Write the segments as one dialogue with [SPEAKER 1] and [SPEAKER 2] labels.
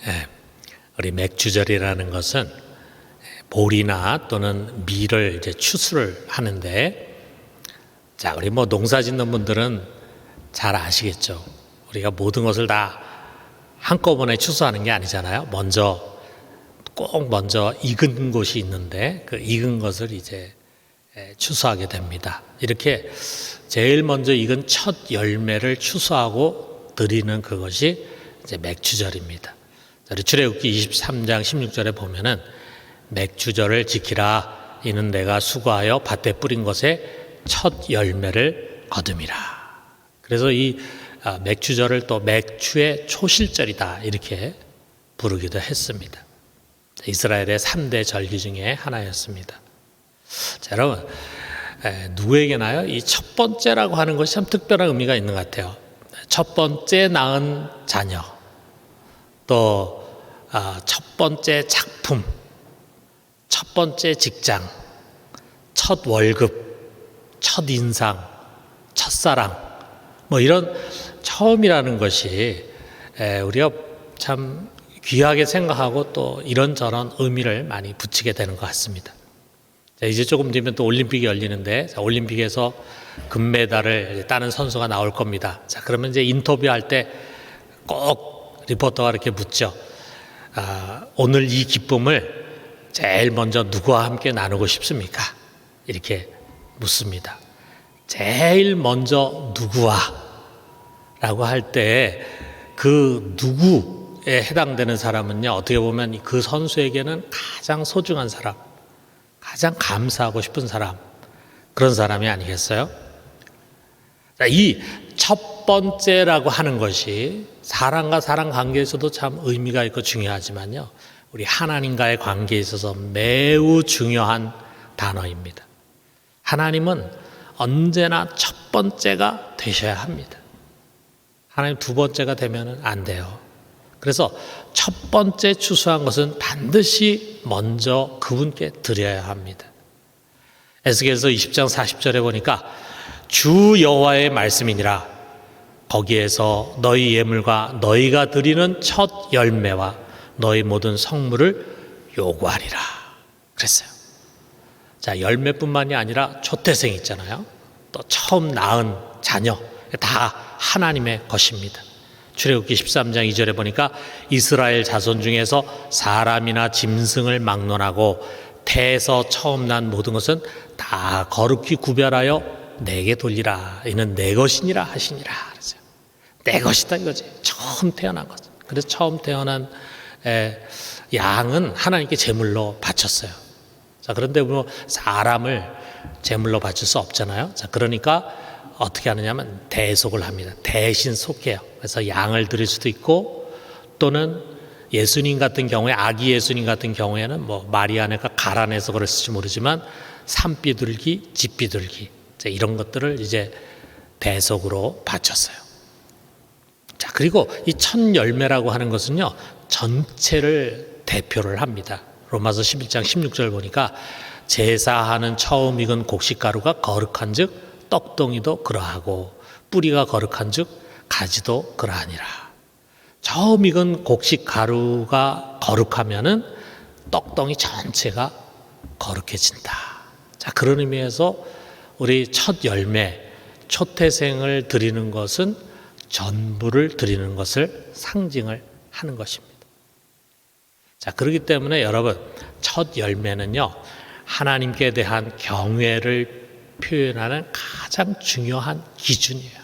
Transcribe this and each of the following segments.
[SPEAKER 1] 예, 우리 맥주절이라는 것은 보리나 또는 밀을 이제 추수를 하는데, 자, 우리 농사 짓는 분들은 잘 아시겠죠. 우리가 모든 것을 다 한꺼번에 추수하는 게 아니잖아요. 먼저 익은 곳이 있는데 그 익은 것을 이제 추수하게 됩니다. 이렇게 제일 먼저 익은 첫 열매를 추수하고 드리는 그것이 이제 맥주절입니다. 우리 출애굽기 23장 16절에 보면은 맥주절을 지키라. 이는 내가 수고하여 밭에 뿌린 것에 첫 열매를 거둠이라. 그래서 이 맥주절을 또 맥주의 초실절이다 이렇게 부르기도 했습니다. 이스라엘의 3대 절기 중에 하나였습니다. 자, 여러분, 누구에게나요? 이 첫 번째라고 하는 것이 참 특별한 의미가 있는 것 같아요. 첫 번째 낳은 자녀, 또 첫 번째 작품, 첫 번째 직장, 첫 월급, 첫 인상, 첫사랑, 이런 처음이라는 것이 우리가 참 귀하게 생각하고 또 이런저런 의미를 많이 붙이게 되는 것 같습니다. 자, 이제 조금 뒤면 또 올림픽이 열리는데, 자, 올림픽에서 금메달을 따는 선수가 나올 겁니다. 자, 그러면 이제 인터뷰할 때 꼭 리포터가 이렇게 묻죠. 오늘 이 기쁨을 제일 먼저 누구와 함께 나누고 싶습니까? 이렇게 묻습니다. 제일 먼저 누구와? 라고 할 때 그 누구에 해당되는 사람은요, 어떻게 보면 그 선수에게는 가장 소중한 사람, 가장 감사하고 싶은 사람, 그런 사람이 아니겠어요? 이 첫 번째라고 하는 것이 사람과 사람 관계에서도 참 의미가 있고 중요하지만요, 우리 하나님과의 관계에 있어서 매우 중요한 단어입니다. 하나님은 언제나 첫 번째가 되셔야 합니다. 하나님 두 번째가 되면 안 돼요. 그래서 첫 번째 추수한 것은 반드시 먼저 그분께 드려야 합니다. 에스겔서 20장 40절에 보니까 주 여호와의 말씀이니라. 거기에서 너희 예물과 너희가 드리는 첫 열매와 너희 모든 성물을 요구하리라 그랬어요. 자, 열매뿐만이 아니라 초태생 있잖아요. 또 처음 낳은 자녀, 다 하나님의 것입니다. 출애굽기 13장 2절에 보니까 이스라엘 자손 중에서 사람이나 짐승을 막론하고 태에서 처음 난 모든 것은 다 거룩히 구별하여 내게 돌리라. 이는 내 것이니라 하시니라 그랬어요. 내 것이다 이거지. 처음 태어난 것. 그래서 처음 태어난 양은 하나님께 제물로 바쳤어요. 자, 그런데 사람을 제물로 바칠 수 없잖아요. 자, 그러니까 어떻게 하느냐면 대속을 합니다. 대신 속해요. 그래서 양을 드릴 수도 있고, 또는 예수님 같은 경우에, 아기 예수님 같은 경우에는 마리아네가 가라내서 그랬을지 모르지만 산비둘기, 집비둘기, 이런 것들을 이제 대속으로 바쳤어요. 자, 그리고 이 첫 열매라고 하는 것은요, 전체를 대표를 합니다. 로마서 11장 16절 보니까 제사하는 처음 익은 곡식가루가 거룩한 즉 떡덩이도 그러하고 뿌리가 거룩한 즉 가지도 그러하니라. 처음 익은 곡식가루가 거룩하면은 떡덩이 전체가 거룩해진다. 자, 그런 의미에서 우리 첫 열매, 초태생을 드리는 것은 전부를 드리는 것을 상징을 하는 것입니다. 자, 그렇기 때문에 여러분, 첫 열매는요, 하나님께 대한 경외를 표현하는 가장 중요한 기준이에요.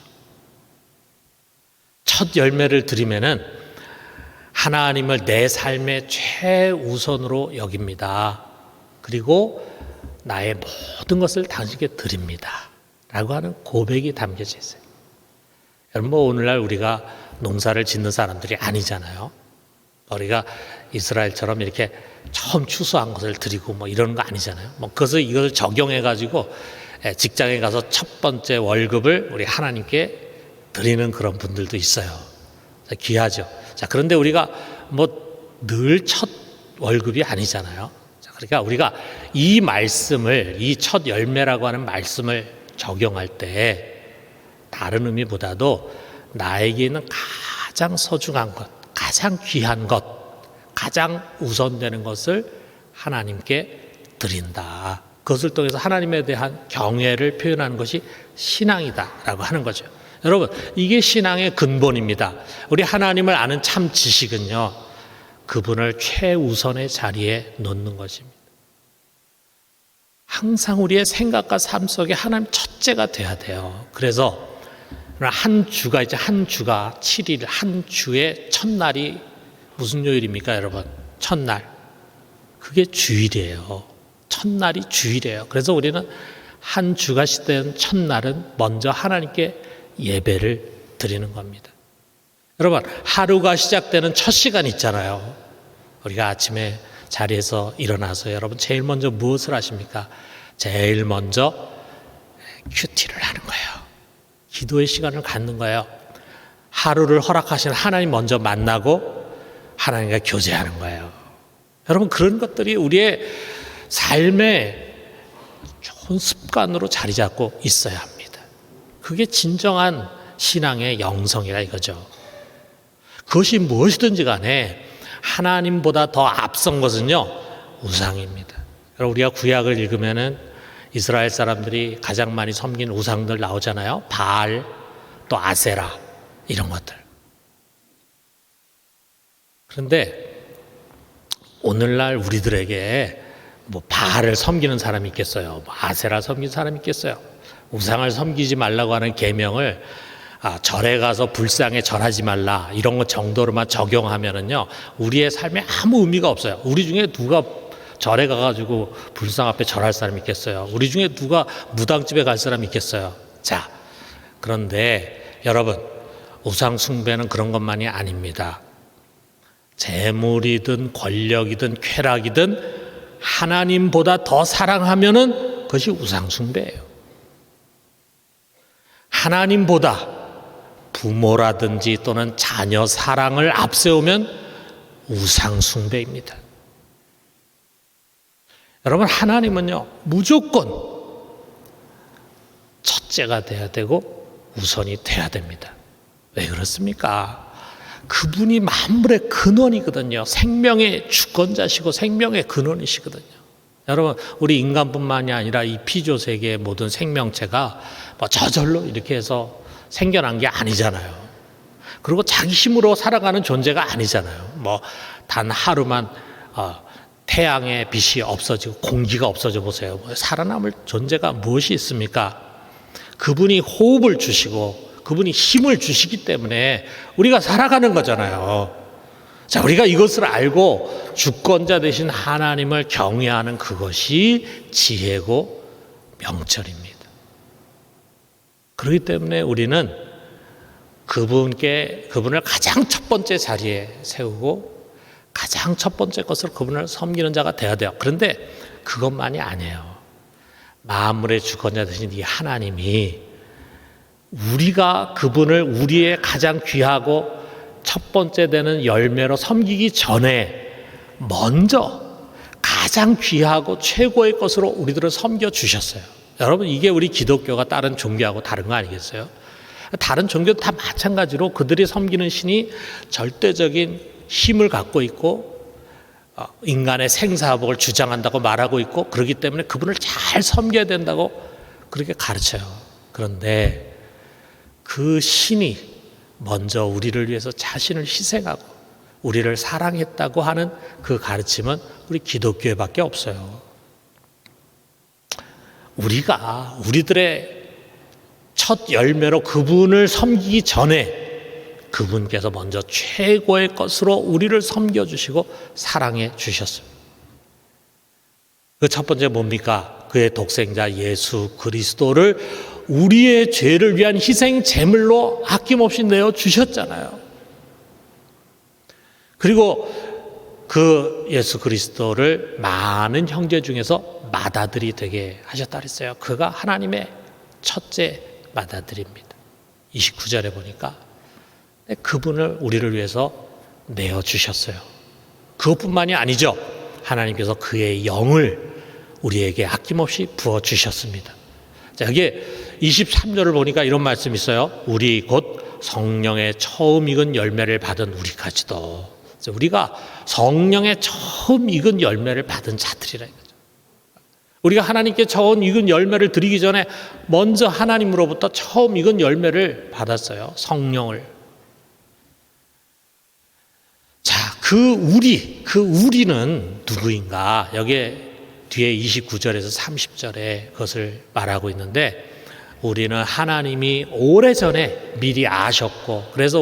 [SPEAKER 1] 첫 열매를 드리면은 하나님을 내 삶의 최우선으로 여깁니다. 그리고 나의 모든 것을 당신께 드립니다. 라고 하는 고백이 담겨져 있어요. 여러분, 오늘날 우리가 농사를 짓는 사람들이 아니잖아요. 우리가 이스라엘처럼 이렇게 처음 추수한 것을 드리고 이러는 거 아니잖아요. 그것을 이걸 적용해가지고 직장에 가서 첫 번째 월급을 우리 하나님께 드리는 그런 분들도 있어요. 귀하죠. 자, 그런데 우리가 늘 첫 월급이 아니잖아요. 자, 그러니까 우리가 이 말씀을, 이 첫 열매라고 하는 말씀을 적용할 때 다른 의미보다도 나에게 있는 가장 소중한 것, 가장 귀한 것, 가장 우선되는 것을 하나님께 드린다. 그것을 통해서 하나님에 대한 경외를 표현하는 것이 신앙이다라고 하는 거죠. 여러분, 이게 신앙의 근본입니다. 우리 하나님을 아는 참 지식은요, 그분을 최우선의 자리에 놓는 것입니다. 항상 우리의 생각과 삶 속에 하나님 첫째가 돼야 돼요. 그래서 한 주가 7일, 한 주의 첫날이 무슨 요일입니까, 여러분? 첫날. 그게 주일이에요. 첫날이 주일이에요. 그래서 우리는 한 주가 시된 첫날은 먼저 하나님께 예배를 드리는 겁니다. 여러분, 하루가 시작되는 첫 시간 있잖아요. 우리가 아침에 자리에서 일어나서 여러분 제일 먼저 무엇을 하십니까? 제일 먼저 큐티를 하는 거예요. 기도의 시간을 갖는 거예요. 하루를 허락하신 하나님 먼저 만나고 하나님과 교제하는 거예요. 여러분, 그런 것들이 우리의 삶의 좋은 습관으로 자리 잡고 있어야 합니다. 그게 진정한 신앙의 영성이라 이거죠. 그것이 무엇이든지 간에 하나님보다 더 앞선 것은요, 우상입니다. 우리가 구약을 읽으면은 이스라엘 사람들이 가장 많이 섬긴 우상들 나오잖아요. 바알, 또 아세라, 이런 것들. 그런데 오늘날 우리들에게 뭐 바알을 섬기는 사람이 있겠어요? 뭐 아세라 섬기는 사람이 있겠어요? 우상을 섬기지 말라고 하는 계명을 절에 가서 불상에 절하지 말라 이런 것 정도로만 적용하면은요, 우리의 삶에 아무 의미가 없어요. 우리 중에 누가 절에 가가지고 불상 앞에 절할 사람이 있겠어요? 우리 중에 누가 무당집에 갈 사람이 있겠어요? 자, 그런데 여러분, 우상 숭배는 그런 것만이 아닙니다. 재물이든 권력이든 쾌락이든 하나님보다 더 사랑하면은 그것이 우상 숭배예요. 하나님보다 부모라든지 또는 자녀 사랑을 앞세우면 우상 숭배입니다. 여러분, 하나님은요, 무조건 첫째가 돼야 되고 우선이 돼야 됩니다. 왜 그렇습니까? 그분이 만물의 근원이거든요. 생명의 주권자시고 생명의 근원이시거든요. 여러분, 우리 인간뿐만이 아니라 이 피조 세계의 모든 생명체가 뭐 저절로 이렇게 해서 생겨난 게 아니잖아요. 그리고 자기 힘으로 살아가는 존재가 아니잖아요. 뭐 단 하루만 태양의 빛이 없어지고 공기가 없어져 보세요. 살아남을 존재가 무엇이 있습니까? 그분이 호흡을 주시고 그분이 힘을 주시기 때문에 우리가 살아가는 거잖아요. 자, 우리가 이것을 알고 주권자 되신 하나님을 경외하는 그것이 지혜고 명철입니다. 그렇기 때문에 우리는 그분을 가장 첫 번째 자리에 세우고 가장 첫 번째 것으로 그분을 섬기는 자가 되어야 돼요. 그런데 그것만이 아니에요. 만물의 주권자 되신 이 하나님이 우리가 그분을 우리의 가장 귀하고 첫 번째 되는 열매로 섬기기 전에 먼저 가장 귀하고 최고의 것으로 우리들을 섬겨 주셨어요. 여러분, 이게 우리 기독교가 다른 종교하고 다른 거 아니겠어요? 다른 종교도 다 마찬가지로 그들이 섬기는 신이 절대적인 힘을 갖고 있고 인간의 생사복을 주장한다고 말하고 있고 그렇기 때문에 그분을 잘 섬겨야 된다고 그렇게 가르쳐요. 그런데 그 신이 먼저 우리를 위해서 자신을 희생하고 우리를 사랑했다고 하는 그 가르침은 우리 기독교에밖에 없어요. 우리가 우리들의 첫 열매로 그분을 섬기기 전에 그분께서 먼저 최고의 것으로 우리를 섬겨주시고 사랑해 주셨습니다. 그 첫 번째 뭡니까? 그의 독생자 예수 그리스도를 우리의 죄를 위한 희생 제물로 아낌없이 내어 주셨잖아요. 그리고 그 예수 그리스도를 많은 형제 중에서 맏아들이 되게 하셨다 그랬어요. 그가 하나님의 첫째 맏아들입니다. 29절에 보니까 그분을 우리를 위해서 내어 주셨어요. 그것뿐만이 아니죠. 하나님께서 그의 영을 우리에게 아낌없이 부어 주셨습니다. 자, 여기 23절을 보니까 이런 말씀이 있어요. 우리 곧 성령의 처음 익은 열매를 받은 우리까지도. 그래서 우리가 성령의 처음 익은 열매를 받은 자들이라 이거죠. 우리가 하나님께 처음 익은 열매를 드리기 전에 먼저 하나님으로부터 처음 익은 열매를 받았어요. 성령을. 자, 그 우리는 누구인가? 여기에 뒤에 29절에서 30절에 그것을 말하고 있는데, 우리는 하나님이 오래전에 미리 아셨고, 그래서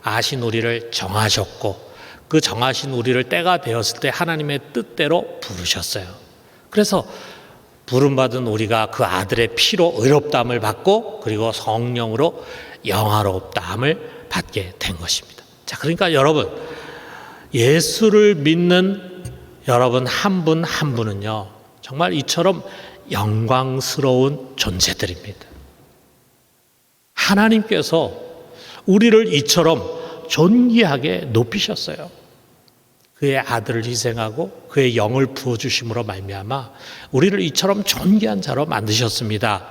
[SPEAKER 1] 아신 우리를 정하셨고, 그 정하신 우리를 때가 되었을 때 하나님의 뜻대로 부르셨어요. 그래서 부름받은 우리가 그 아들의 피로 의롭다함을 받고, 그리고 성령으로 영화롭다함을 받게 된 것입니다. 자, 그러니까 여러분, 예수를 믿는 여러분 한 분 한 분은요, 정말 이처럼 영광스러운 존재들입니다. 하나님께서 우리를 이처럼 존귀하게 높이셨어요. 그의 아들을 희생하고 그의 영을 부어주심으로 말미암아 우리를 이처럼 존귀한 자로 만드셨습니다.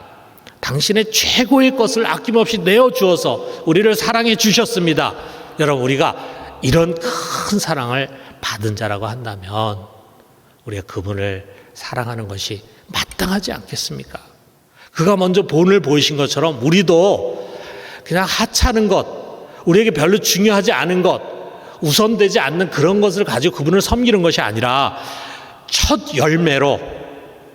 [SPEAKER 1] 당신의 최고의 것을 아낌없이 내어주어서 우리를 사랑해 주셨습니다. 여러분, 우리가 이런 큰 사랑을 받은 자라고 한다면 우리가 그분을 사랑하는 것이 마땅하지 않겠습니까? 그가 먼저 본을 보이신 것처럼 우리도 그냥 하찮은 것, 우리에게 별로 중요하지 않은 것, 우선되지 않는 그런 것을 가지고 그분을 섬기는 것이 아니라 첫 열매로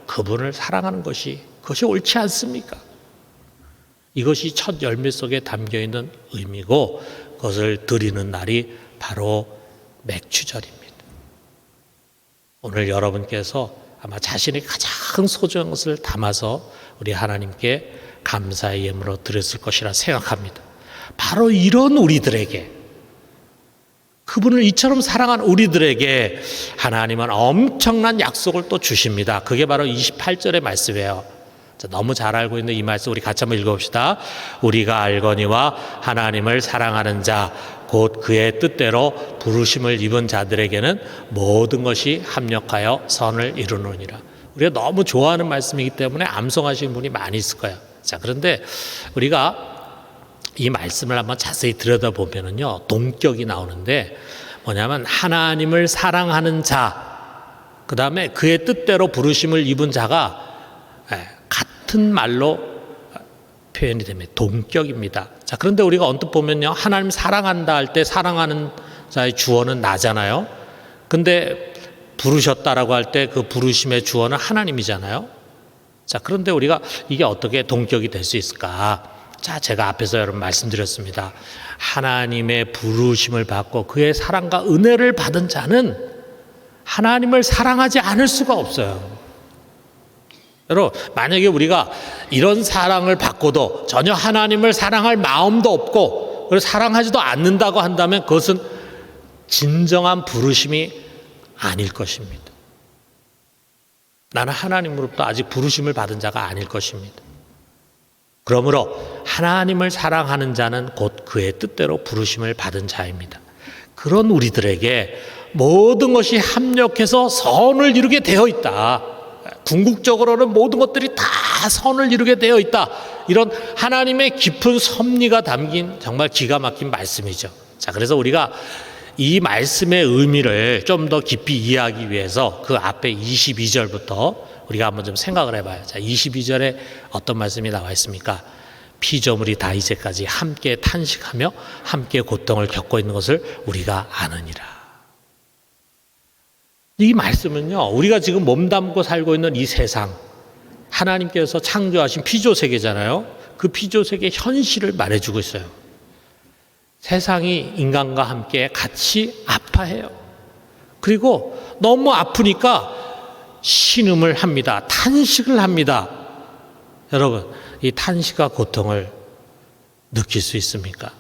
[SPEAKER 1] 그분을 사랑하는 것이, 그것이 옳지 않습니까? 이것이 첫 열매 속에 담겨있는 의미고, 그것을 드리는 날이 바로 맥주절입니다. 오늘 여러분께서 아마 자신이 가장 소중한 것을 담아서 우리 하나님께 감사의 예물로 드렸을 것이라 생각합니다. 바로 이런 우리들에게, 그분을 이처럼 사랑한 우리들에게 하나님은 엄청난 약속을 또 주십니다. 그게 바로 28절의 말씀이에요. 너무 잘 알고 있는 이 말씀 우리 같이 한번 읽어봅시다. 우리가 알거니와 하나님을 사랑하는 자 곧 그의 뜻대로 부르심을 입은 자들에게는 모든 것이 합력하여 선을 이루느니라. 우리가 너무 좋아하는 말씀이기 때문에 암송하시는 분이 많이 있을 거예요. 자, 그런데 우리가 이 말씀을 한번 자세히 들여다보면요, 동격이 나오는데 뭐냐면 하나님을 사랑하는 자, 그 다음에 그의 뜻대로 부르심을 입은 자가 같은 말로 표현이 됩니다. 동격입니다. 자, 그런데 우리가 언뜻 보면요, 하나님 사랑한다 할 때 사랑하는 자의 주어는 나잖아요. 근데 부르셨다라고 할 때 그 부르심의 주어는 하나님이잖아요. 자, 그런데 우리가 이게 어떻게 동격이 될 수 있을까? 자, 제가 앞에서 여러분 말씀드렸습니다. 하나님의 부르심을 받고 그의 사랑과 은혜를 받은 자는 하나님을 사랑하지 않을 수가 없어요. 여러분, 만약에 우리가 이런 사랑을 받고도 전혀 하나님을 사랑할 마음도 없고 그리고 사랑하지도 않는다고 한다면 그것은 진정한 부르심이 아닐 것입니다. 나는 하나님으로부터 아직 부르심을 받은 자가 아닐 것입니다. 그러므로 하나님을 사랑하는 자는 곧 그의 뜻대로 부르심을 받은 자입니다. 그런 우리들에게 모든 것이 합력해서 선을 이루게 되어 있다. 궁극적으로는 모든 것들이 다 선을 이루게 되어 있다. 이런 하나님의 깊은 섭리가 담긴 정말 기가 막힌 말씀이죠. 자, 그래서 우리가 이 말씀의 의미를 좀 더 깊이 이해하기 위해서 그 앞에 22절부터 우리가 한번 좀 생각을 해봐요. 자, 22절에 어떤 말씀이 나와 있습니까? 피조물이 다 이제까지 함께 탄식하며 함께 고통을 겪고 있는 것을 우리가 아느니라. 이 말씀은요, 우리가 지금 몸담고 살고 있는 이 세상, 하나님께서 창조하신 피조세계잖아요. 그 피조세계의 현실을 말해주고 있어요. 세상이 인간과 함께 같이 아파해요. 그리고 너무 아프니까 신음을 합니다. 탄식을 합니다. 여러분, 이 탄식과 고통을 느낄 수 있습니까?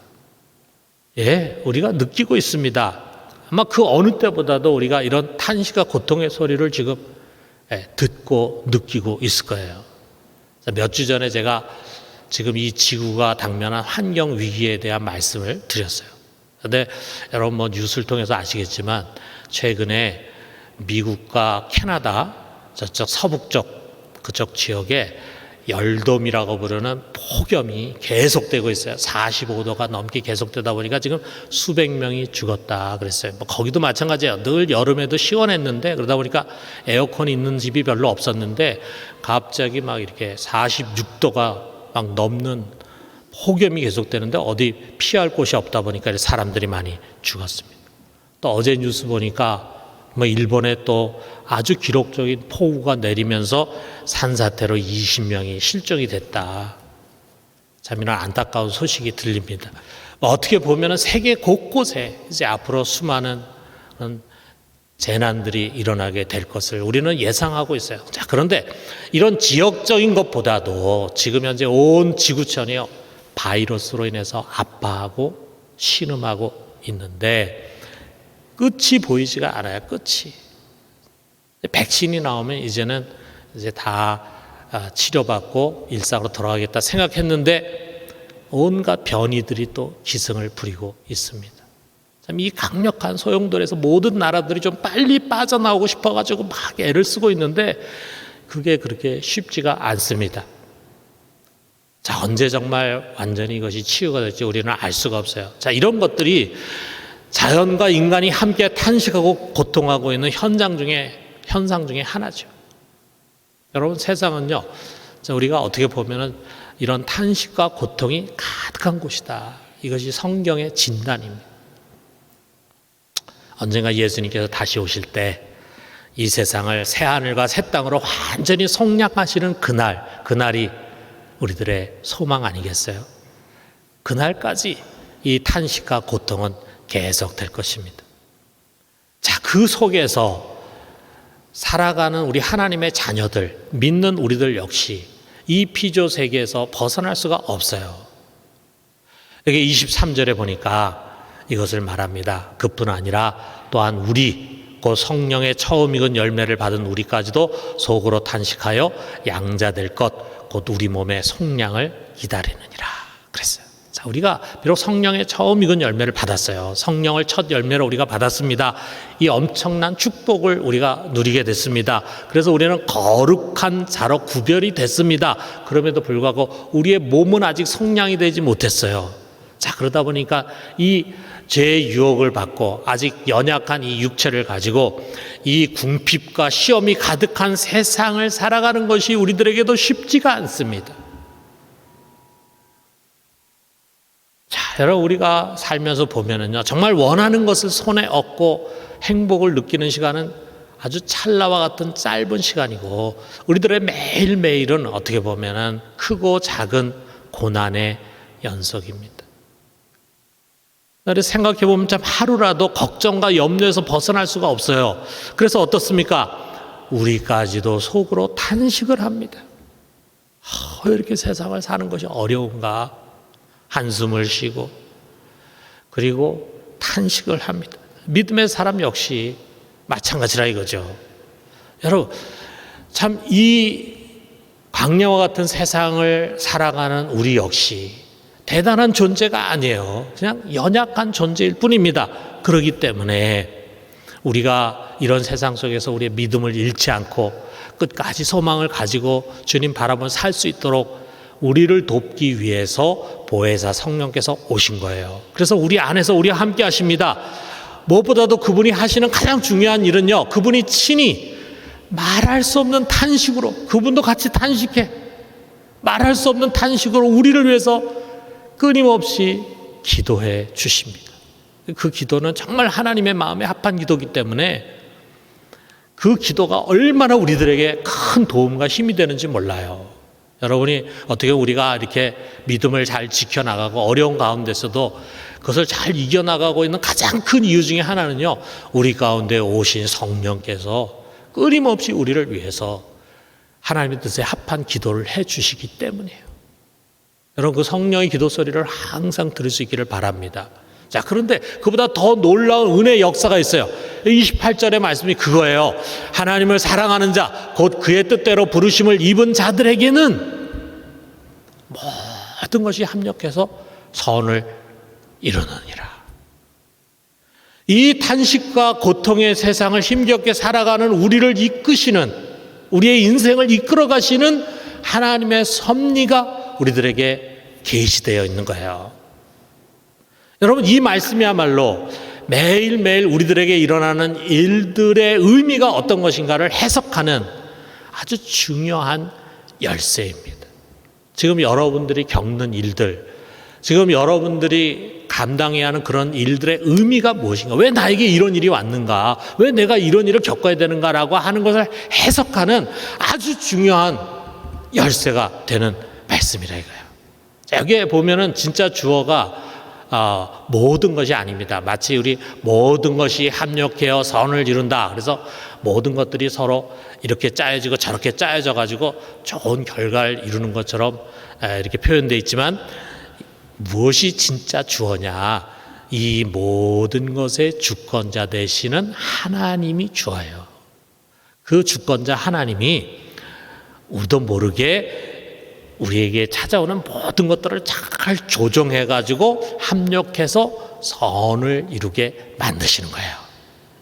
[SPEAKER 1] 예, 우리가 느끼고 있습니다. 아마 그 어느 때보다도 우리가 이런 탄식과 고통의 소리를 지금 듣고 느끼고 있을 거예요. 몇 주 전에 제가 지금 이 지구가 당면한 환경 위기에 대한 말씀을 드렸어요. 그런데 여러분 뭐 뉴스를 통해서 아시겠지만 최근에 미국과 캐나다 저쪽 서북쪽 그쪽 지역에 열돔이라고 부르는 폭염이 계속되고 있어요. 45도가 넘게 계속되다 보니까 지금 수백 명이 죽었다 그랬어요. 뭐 거기도 마찬가지예요. 늘 여름에도 시원했는데 그러다 보니까 에어컨이 있는 집이 별로 없었는데 갑자기 막 이렇게 46도가 막 넘는 폭염이 계속되는데 어디 피할 곳이 없다 보니까 사람들이 많이 죽었습니다. 또 어제 뉴스 보니까 뭐 일본에 또 아주 기록적인 폭우가 내리면서 산사태로 20명이 실종이 됐다. 참 이런 안타까운 소식이 들립니다. 어떻게 보면 세계 곳곳에 이제 앞으로 수많은 재난들이 일어나게 될 것을 우리는 예상하고 있어요. 자, 그런데 이런 지역적인 것보다도 지금 현재 온 지구촌이요 바이러스로 인해서 아파하고 신음하고 있는데 끝이 보이지가 않아요. 끝이. 백신이 나오면 이제는 이제 다 치료받고 일상으로 돌아가겠다 생각했는데 온갖 변이들이 또 기승을 부리고 있습니다. 참 이 강력한 소용돌이에서 모든 나라들이 좀 빨리 빠져나오고 싶어가지고 막 애를 쓰고 있는데 그게 그렇게 쉽지가 않습니다. 자, 언제 정말 완전히 이것이 치유가 될지 우리는 알 수가 없어요. 자, 이런 것들이 자연과 인간이 함께 탄식하고 고통하고 있는 현상 중에 하나죠. 여러분, 세상은요, 우리가 어떻게 보면은 이런 탄식과 고통이 가득한 곳이다. 이것이 성경의 진단입니다. 언젠가 예수님께서 다시 오실 때 이 세상을 새 하늘과 새 땅으로 완전히 속량하시는 그날이 우리들의 소망 아니겠어요? 그날까지 이 탄식과 고통은 계속될 것입니다. 자, 그 속에서 살아가는 우리 하나님의 자녀들, 믿는 우리들 역시 이 피조 세계에서 벗어날 수가 없어요. 여기 23절에 보니까 이것을 말합니다. 그뿐 아니라 또한 우리 곧 성령의 처음 익은 열매를 받은 우리까지도 속으로 탄식하여 양자될 것 곧 우리 몸의 속량을 기다리느니라 그랬어요. 자, 우리가 비록 성령의 처음 익은 열매를 받았어요. 성령을 첫 열매로 우리가 받았습니다. 이 엄청난 축복을 우리가 누리게 됐습니다. 그래서 우리는 거룩한 자로 구별이 됐습니다. 그럼에도 불구하고 우리의 몸은 아직 속량이 되지 못했어요. 자, 그러다 보니까 이 죄의 유혹을 받고 아직 연약한 이 육체를 가지고 이 궁핍과 시험이 가득한 세상을 살아가는 것이 우리들에게도 쉽지가 않습니다. 자, 여러분, 우리가 살면서 보면은요, 정말 원하는 것을 손에 얻고 행복을 느끼는 시간은 아주 찰나와 같은 짧은 시간이고, 우리들의 매일매일은 어떻게 보면은 크고 작은 고난의 연속입니다. 생각해 보면 참 하루라도 걱정과 염려에서 벗어날 수가 없어요. 그래서 어떻습니까? 우리까지도 속으로 탄식을 합니다. 왜 이렇게 세상을 사는 것이 어려운가? 한숨을 쉬고 그리고 탄식을 합니다. 믿음의 사람 역시 마찬가지라 이거죠. 여러분, 참 이 광야와 같은 세상을 살아가는 우리 역시 대단한 존재가 아니에요. 그냥 연약한 존재일 뿐입니다. 그렇기 때문에 우리가 이런 세상 속에서 우리의 믿음을 잃지 않고 끝까지 소망을 가지고 주님 바라보며 살 수 있도록 우리를 돕기 위해서 보혜사 성령께서 오신 거예요. 그래서 우리 안에서 우리와 함께 하십니다. 무엇보다도 그분이 하시는 가장 중요한 일은요, 그분이 친히 말할 수 없는 탄식으로, 그분도 같이 탄식해, 말할 수 없는 탄식으로 우리를 위해서 끊임없이 기도해 주십니다. 그 기도는 정말 하나님의 마음에 합한 기도이기 때문에 그 기도가 얼마나 우리들에게 큰 도움과 힘이 되는지 몰라요. 여러분이 어떻게 우리가 이렇게 믿음을 잘 지켜나가고 어려운 가운데서도 그것을 잘 이겨나가고 있는 가장 큰 이유 중에 하나는요, 우리 가운데 오신 성령께서 끊임없이 우리를 위해서 하나님의 뜻에 합한 기도를 해 주시기 때문이에요. 여러분, 그 성령의 기도 소리를 항상 들을 수 있기를 바랍니다. 자, 그런데 그보다 더 놀라운 은혜의 역사가 있어요. 28절의 말씀이 그거예요. 하나님을 사랑하는 자, 곧 그의 뜻대로 부르심을 입은 자들에게는 모든 것이 합력해서 선을 이루느니라. 이 탄식과 고통의 세상을 힘겹게 살아가는 우리를 이끄시는, 우리의 인생을 이끌어 가시는 하나님의 섭리가 우리들에게 계시되어 있는 거예요. 여러분, 이 말씀이야말로 매일매일 우리들에게 일어나는 일들의 의미가 어떤 것인가를 해석하는 아주 중요한 열쇠입니다. 지금 여러분들이 겪는 일들, 지금 여러분들이 감당해야 하는 그런 일들의 의미가 무엇인가, 왜 나에게 이런 일이 왔는가, 왜 내가 이런 일을 겪어야 되는가라고 하는 것을 해석하는 아주 중요한 열쇠가 되는 말씀이라 이거예요. 여기에 보면은 진짜 주어가 모든 것이 아닙니다. 마치 우리 모든 것이 합력하여 선을 이룬다. 그래서 모든 것들이 서로 이렇게 짜여지고 저렇게 짜여져 가지고 좋은 결과를 이루는 것처럼 이렇게 표현되어 있지만, 무엇이 진짜 주어냐? 이 모든 것의 주권자 되시는 하나님이 주어요. 그 주권자 하나님이 우리도 모르게 우리에게 찾아오는 모든 것들을 잘 조정해 가지고 합력해서 선을 이루게 만드시는 거예요.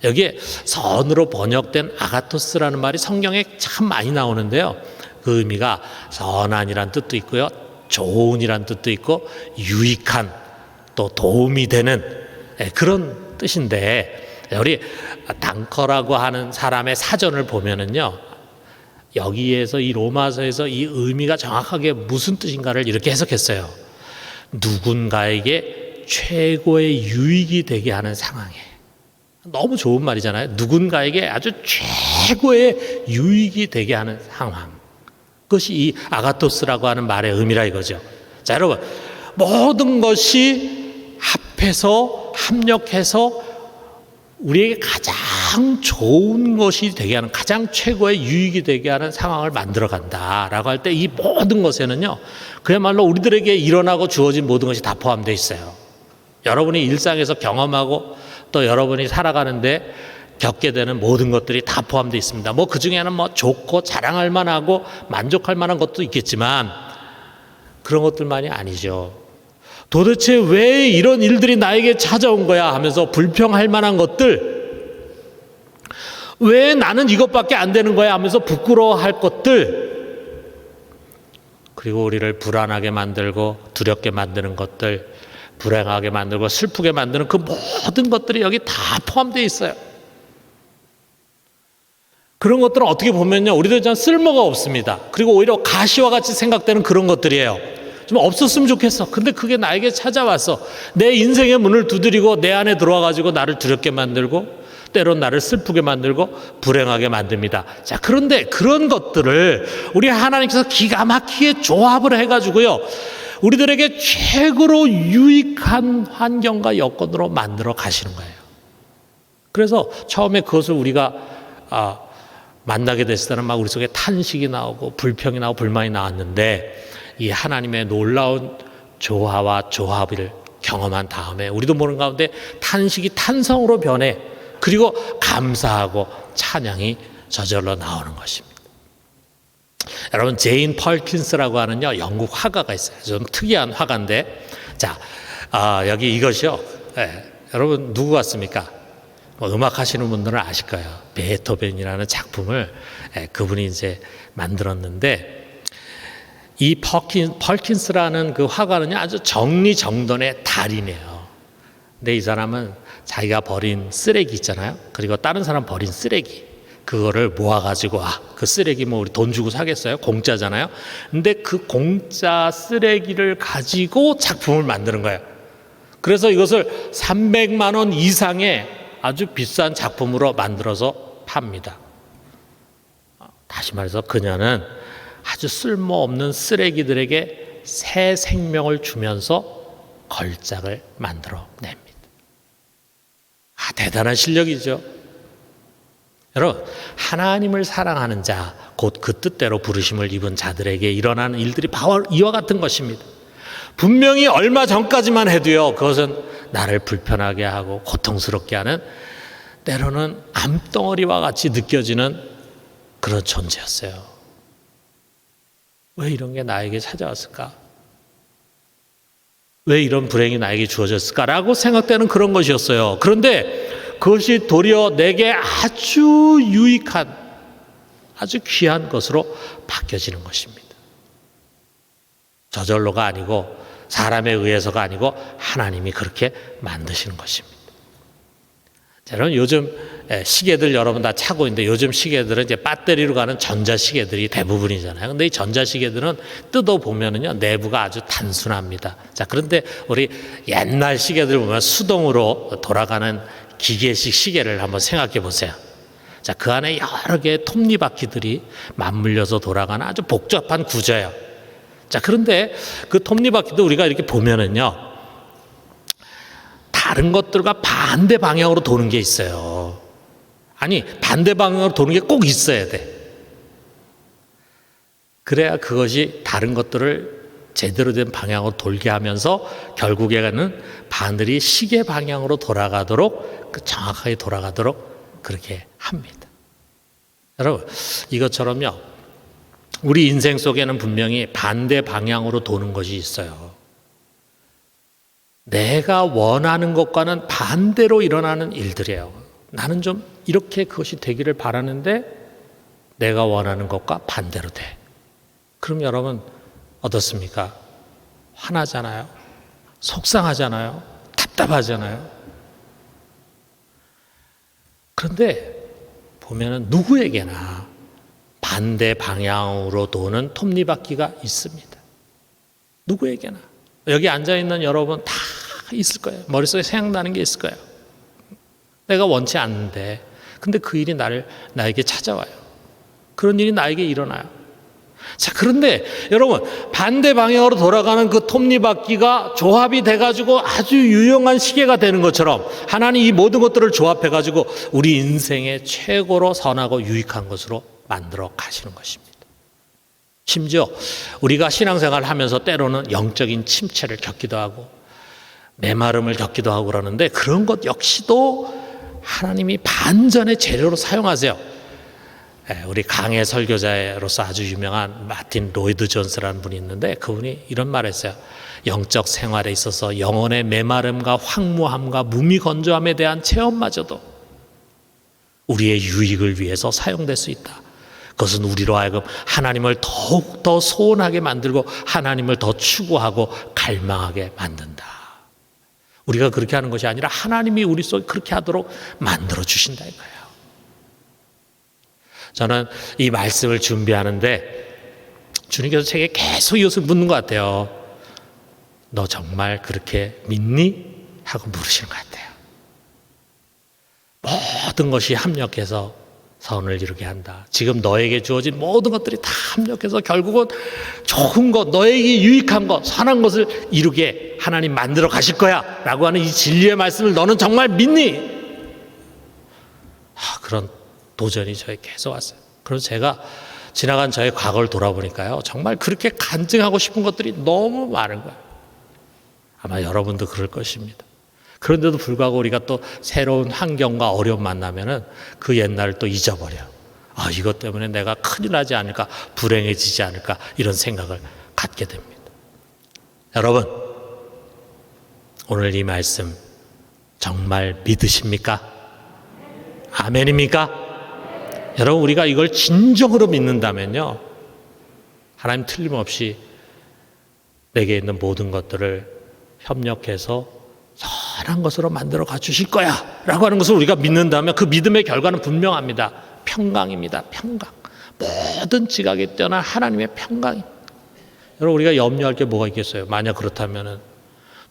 [SPEAKER 1] 여기에 선으로 번역된 아가토스라는 말이 성경에 참 많이 나오는데요. 그 의미가 선한이란 뜻도 있고요, 좋은이란 뜻도 있고, 유익한, 또 도움이 되는 그런 뜻인데, 우리 당커라고 하는 사람의 사전을 보면은요, 여기에서 이 로마서에서 이 의미가 정확하게 무슨 뜻인가를 이렇게 해석했어요. 누군가에게 최고의 유익이 되게 하는 상황에. 너무 좋은 말이잖아요. 누군가에게 아주 최고의 유익이 되게 하는 상황. 그것이 이 아가토스라고 하는 말의 의미라 이거죠. 자, 여러분, 모든 것이 합해서 합력해서 우리에게 가장 좋은 것이 되게 하는, 가장 최고의 유익이 되게 하는 상황을 만들어 간다라고 할 때, 이 모든 것에는요, 그야말로 우리들에게 일어나고 주어진 모든 것이 다 포함되어 있어요. 여러분이 일상에서 경험하고 또 여러분이 살아가는데 겪게 되는 모든 것들이 다 포함되어 있습니다. 뭐 그 중에는 뭐 좋고 자랑할 만하고 만족할 만한 것도 있겠지만, 그런 것들만이 아니죠. 도대체 왜 이런 일들이 나에게 찾아온 거야 하면서 불평할 만한 것들, 왜 나는 이것밖에 안 되는 거야 하면서 부끄러워할 것들, 그리고 우리를 불안하게 만들고 두렵게 만드는 것들, 불행하게 만들고 슬프게 만드는 그 모든 것들이 여기 다 포함되어 있어요. 그런 것들은 어떻게 보면요, 우리들 전 쓸모가 없습니다. 그리고 오히려 가시와 같이 생각되는 그런 것들이에요. 좀 없었으면 좋겠어. 근데 그게 나에게 찾아와서 내 인생의 문을 두드리고 내 안에 들어와가지고 나를 두렵게 만들고, 때론 나를 슬프게 만들고 불행하게 만듭니다. 자, 그런데 그런 것들을 우리 하나님께서 기가 막히게 조합을 해가지고요, 우리들에게 최고로 유익한 환경과 여건으로 만들어 가시는 거예요. 그래서 처음에 그것을 우리가 만나게 됐을 때는 막 우리 속에 탄식이 나오고 불평이 나오고 불만이 나왔는데, 이 하나님의 놀라운 조화와 조합을 경험한 다음에 우리도 모르는 가운데 탄식이 탄성으로 변해, 그리고 감사하고 찬양이 저절로 나오는 것입니다. 여러분, 제인 펄킨스라고 하는 영국 화가가 있어요. 좀 특이한 화가인데, 자, 여기 이것이요. 여러분 누구 같습니까? 뭐 음악 하시는 분들은 아실 거예요. 베토벤이라는 작품을 그분이 이제 만들었는데, 이 펄킨스라는 그 화가는요, 아주 정리정돈의 달인이에요. 근데 이 사람은 자기가 버린 쓰레기 있잖아요. 그리고 다른 사람 버린 쓰레기, 그거를 모아가지고, 그 쓰레기 뭐 우리 돈 주고 사겠어요? 공짜잖아요. 근데 그 공짜 쓰레기를 가지고 작품을 만드는 거예요. 그래서 이것을 300만 원 이상의 아주 비싼 작품으로 만들어서 팝니다. 다시 말해서 그녀는 아주 쓸모없는 쓰레기들에게 새 생명을 주면서 걸작을 만들어냅니다. 대단한 실력이죠. 여러분, 하나님을 사랑하는 자, 곧 그 뜻대로 부르심을 입은 자들에게 일어나는 일들이 바로 이와 같은 것입니다. 분명히 얼마 전까지만 해도요, 그것은 나를 불편하게 하고 고통스럽게 하는, 때로는 암덩어리와 같이 느껴지는 그런 존재였어요. 왜 이런 게 나에게 찾아왔을까? 왜 이런 불행이 나에게 주어졌을까라고 생각되는 그런 것이었어요. 그런데 그것이 도리어 내게 아주 유익한, 아주 귀한 것으로 바뀌어지는 것입니다. 저절로가 아니고 사람에 의해서가 아니고 하나님이 그렇게 만드시는 것입니다. 여러분 요즘 시계들 여러분 다 차고 있는데 요즘 시계들은 이제 배터리로 가는 전자시계들이 대부분이잖아요. 근데 이 전자시계들은 뜯어보면은요, 내부가 아주 단순합니다. 자, 그런데 우리 옛날 시계들 보면 수동으로 돌아가는 기계식 시계를 한번 생각해 보세요. 자, 그 안에 여러 개의 톱니바퀴들이 맞물려서 돌아가는 아주 복잡한 구조예요. 자, 그런데 그 톱니바퀴도 우리가 이렇게 보면은요, 다른 것들과 반대 방향으로 도는 게 있어요. 아니, 반대 방향으로 도는 게 꼭 있어야 돼. 그래야 그것이 다른 것들을 제대로 된 방향으로 돌게 하면서 결국에는 바늘이 시계 방향으로 돌아가도록, 정확하게 돌아가도록 그렇게 합니다. 여러분, 이것처럼요, 우리 인생 속에는 분명히 반대 방향으로 도는 것이 있어요. 내가 원하는 것과는 반대로 일어나는 일들이에요. 나는 좀 이렇게 그것이 되기를 바라는데 내가 원하는 것과 반대로 돼. 그럼 여러분 어떻습니까? 화나잖아요. 속상하잖아요. 답답하잖아요. 그런데 보면은 누구에게나 반대 방향으로 도는 톱니바퀴가 있습니다. 누구에게나. 여기 앉아있는 여러분 다 있을 거예요. 머릿속에 생각나는 게 있을 거예요. 내가 원치 않는데 근데 그 일이 나에게 찾아와요. 그런 일이 나에게 일어나요. 자, 그런데 여러분 반대 방향으로 돌아가는 그 톱니바퀴가 조합이 돼가지고 아주 유용한 시계가 되는 것처럼 하나님 이 모든 것들을 조합해가지고 우리 인생의 최고로 선하고 유익한 것으로 만들어 가시는 것입니다. 심지어 우리가 신앙생활을 하면서 때로는 영적인 침체를 겪기도 하고 메마름을 겪기도 하고 그러는데 그런 것 역시도 하나님이 반전의 재료로 사용하세요. 우리 강해 설교자로서 아주 유명한 마틴 로이드 존스라는 분이 있는데 그분이 이런 말을 했어요. 영적 생활에 있어서 영혼의 메마름과 황무함과 무미건조함에 대한 체험마저도 우리의 유익을 위해서 사용될 수 있다. 그것은 우리로 하여금 하나님을 더욱더 소원하게 만들고 하나님을 더 추구하고 갈망하게 만든다. 우리가 그렇게 하는 것이 아니라 하나님이 우리 속에 그렇게 하도록 만들어 주신다 이거예요. 저는 이 말씀을 준비하는데 주님께서 제게 계속 이것을 묻는 것 같아요. 너 정말 그렇게 믿니? 하고 물으시는 것 같아요. 모든 것이 합력해서 선을 이루게 한다. 지금 너에게 주어진 모든 것들이 다 합력해서 결국은 좋은 것, 너에게 유익한 것, 선한 것을 이루게 하나님 만들어 가실 거야 라고 하는 이 진리의 말씀을 너는 정말 믿니? 그런 도전이 저에게 계속 왔어요. 그래서 제가 지나간 저의 과거를 돌아보니까요, 정말 그렇게 간증하고 싶은 것들이 너무 많은 거예요. 아마 여러분도 그럴 것입니다. 그런데도 불구하고 우리가 또 새로운 환경과 어려움 만나면은 그 옛날을 또 잊어버려요. 이것 때문에 내가 큰일 나지 않을까, 불행해지지 않을까, 이런 생각을 갖게 됩니다. 여러분, 오늘 이 말씀 정말 믿으십니까? 아멘입니까? 여러분, 우리가 이걸 진정으로 믿는다면요, 하나님 틀림없이 내게 있는 모든 것들을 협력해서 선한 것으로 만들어 가주실 거야 라고 하는 것을 우리가 믿는다면 그 믿음의 결과는 분명합니다. 평강입니다. 평강. 모든 지각에 뛰어난 하나님의 평강이. 여러분, 우리가 염려할 게 뭐가 있겠어요? 만약 그렇다면은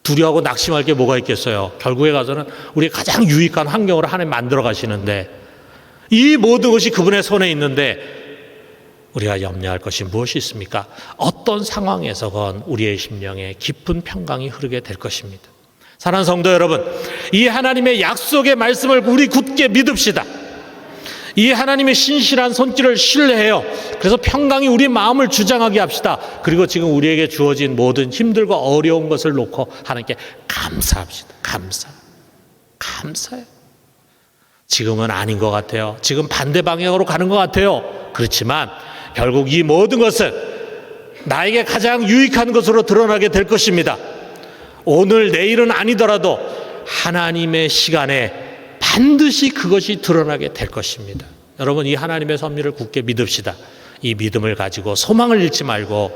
[SPEAKER 1] 두려워하고 낙심할 게 뭐가 있겠어요? 결국에 가서는 우리 가장 유익한 환경으로 하나님 만들어 가시는데 이 모든 것이 그분의 손에 있는데 우리가 염려할 것이 무엇이 있습니까? 어떤 상황에서건 우리의 심령에 깊은 평강이 흐르게 될 것입니다. 사랑하는 성도 여러분, 이 하나님의 약속의 말씀을 우리 굳게 믿읍시다. 이 하나님의 신실한 손길을 신뢰해요. 그래서 평강이 우리 마음을 주장하게 합시다. 그리고 지금 우리에게 주어진 모든 힘들고 어려운 것을 놓고 하나님께 감사합시다. 감사해요. 지금은 아닌 것 같아요. 지금 반대 방향으로 가는 것 같아요. 그렇지만 결국 이 모든 것은 나에게 가장 유익한 것으로 드러나게 될 것입니다. 오늘 내일은 아니더라도 하나님의 시간에 반드시 그것이 드러나게 될 것입니다. 여러분, 이 하나님의 섭리를 굳게 믿읍시다. 이 믿음을 가지고 소망을 잃지 말고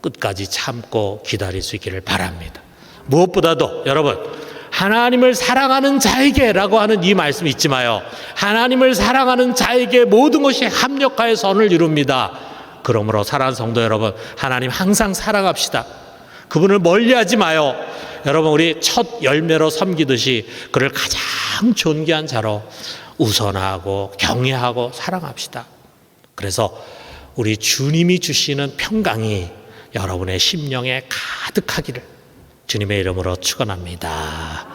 [SPEAKER 1] 끝까지 참고 기다릴 수 있기를 바랍니다. 무엇보다도 여러분, 하나님을 사랑하는 자에게라고 하는 이 말씀 잊지 마요. 하나님을 사랑하는 자에게 모든 것이 합력하여 선을 이룹니다. 그러므로 사랑하는 성도 여러분, 하나님 항상 사랑합시다. 그분을 멀리하지 마요. 여러분, 우리 첫 열매로 섬기듯이 그를 가장 존귀한 자로 우선하고 경외하고 사랑합시다. 그래서 우리 주님이 주시는 평강이 여러분의 심령에 가득하기를 주님의 이름으로 축원합니다.